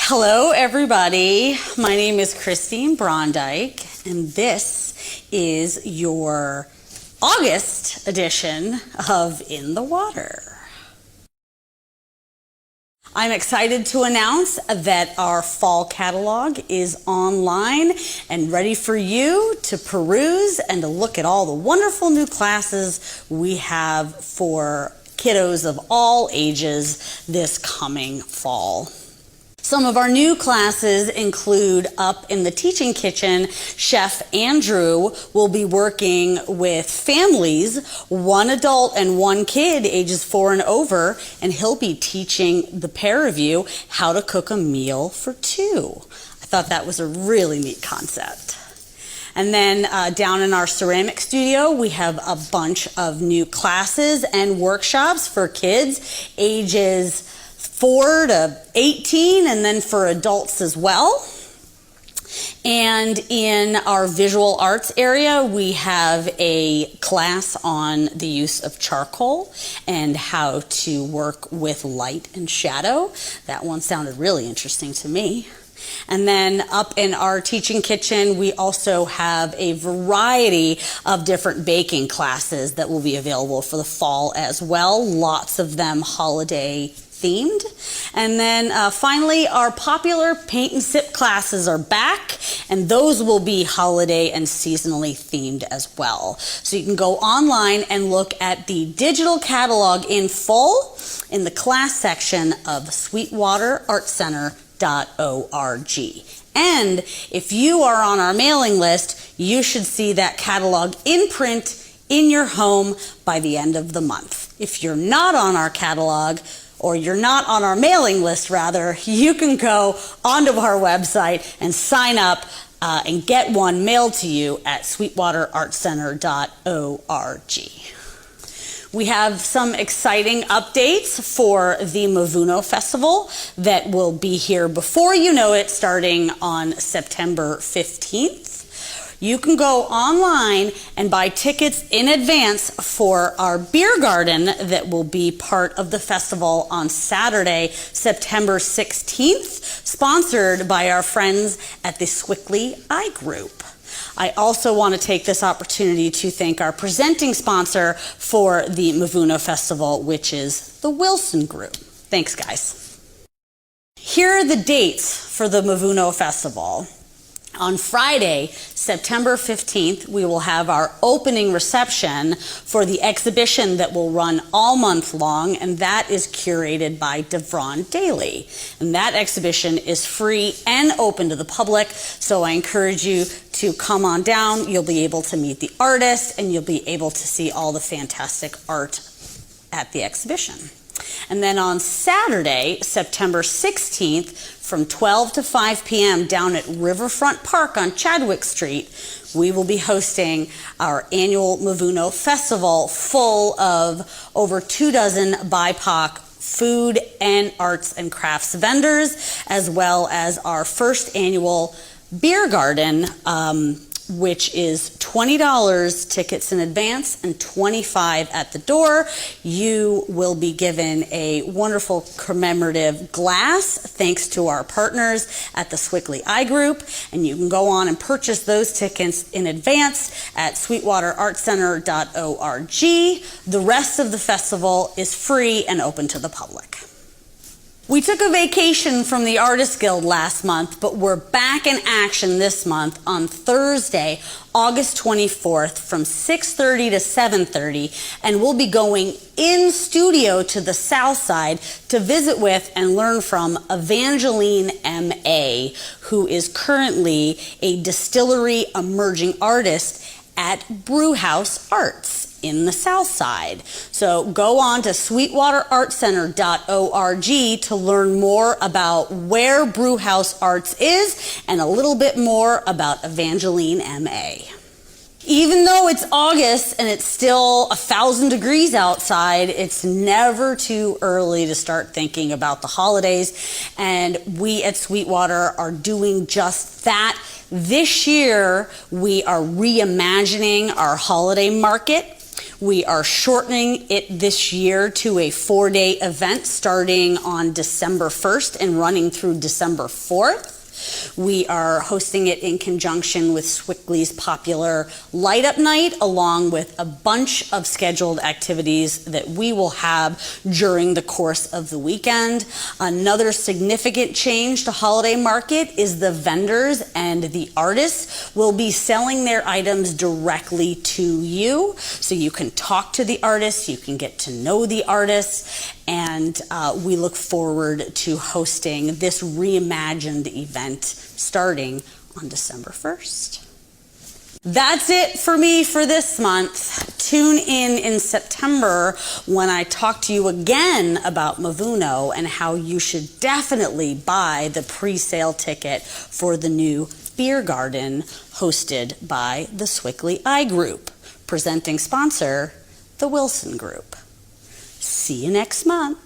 Hello, everybody. My name is Christine Brondike, and this is your August edition of In the Water. I'm excited to announce that our fall catalog is online and ready for you to peruse and to look at all the wonderful new classes we have for kiddos of all ages this coming fall. Some of our new classes include up in the teaching kitchen, Chef Andrew will be working with families, one adult and one kid ages 4 and over, and he'll be teaching the pair of you how to cook a meal for 2. I thought that was a really neat concept. And then down in our ceramic studio, we have a bunch of new classes and workshops for kids ages 4 to 18, and then for adults as well. And in our visual arts area, we have a class on the use of charcoal and how to work with light and shadow. That one sounded really interesting to me. And then up in our teaching kitchen, we also have a variety of different baking classes that will be available for the fall as well. Lots of them holiday themed. And then finally, our popular paint and sip classes are back, and those will be holiday and seasonally themed as well. So you can go online and look at the digital catalog in full in the class section of sweetwaterartcenter.org. And if you are on our mailing list, you should see that catalog in print in your home by the end of the month. If you're not on our catalog, or you're not on our mailing list rather, you can go onto our website and sign up and get one mailed to you at sweetwaterartcenter.org. We have some exciting updates for the Mavuno Festival that will be here before you know it, starting on September 15th. You can go online and buy tickets in advance for our beer garden that will be part of the festival on Saturday, September 16th, sponsored by our friends at the Swickley Eye Group. I also want to take this opportunity to thank our presenting sponsor for the Mavuno Festival, which is the Wilson Group. Thanks, guys. Here are the dates for the Mavuno Festival. On Friday, September 15th, we will have our opening reception for the exhibition that will run all month long, and that is curated by Devron Daly. And that exhibition is free and open to the public, so I encourage you to come on down. You'll be able to meet the artist, and you'll be able to see all the fantastic art at the exhibition. And then on Saturday, September 16th, from 12 to 5 p.m. down at Riverfront Park on Chadwick Street, we will be hosting our annual Mavuno Festival full of over 24 BIPOC food and arts and crafts vendors, as well as our first annual beer garden, which is $20 tickets in advance and $25 at the door. You will be given a wonderful commemorative glass thanks to our partners at the Swickley Eye Group, and you can go on and purchase those tickets in advance at sweetwaterartcenter.org. The rest of the festival is free and open to the public. We took a vacation from the Artists Guild last month, but we're back in action this month on Thursday, August 24th from 6:30 to 7:30, and we'll be going in studio to the South Side to visit with and learn from Evangeline M.A., who is currently a distillery emerging artist at Brewhouse Arts in the South Side. So go on to sweetwaterartcenter.org to learn more about where Brewhouse Arts is and a little bit more about Evangeline M.A. Even though it's August and it's still 1,000 degrees outside, it's never too early to start thinking about the holidays, and we at Sweetwater are doing just that. This year, we are reimagining our holiday market. We are shortening it this year to a 4-day event starting on December 1st and running through December 4th. We are hosting it in conjunction with Swickley's popular Light Up Night, along with a bunch of scheduled activities that we will have during the course of the weekend. Another significant change to Holiday Market is the vendors and the artists will be selling their items directly to you. So you can talk to the artists, you can get to know the artists, and we look forward to hosting this reimagined event starting on December 1st. That's it for me for this month. Tune in September when I talk to you again about Mavuno and how you should definitely buy the pre-sale ticket for the new beer garden hosted by the Swickley Eye Group. Presenting sponsor, the Wilson Group. See you next month.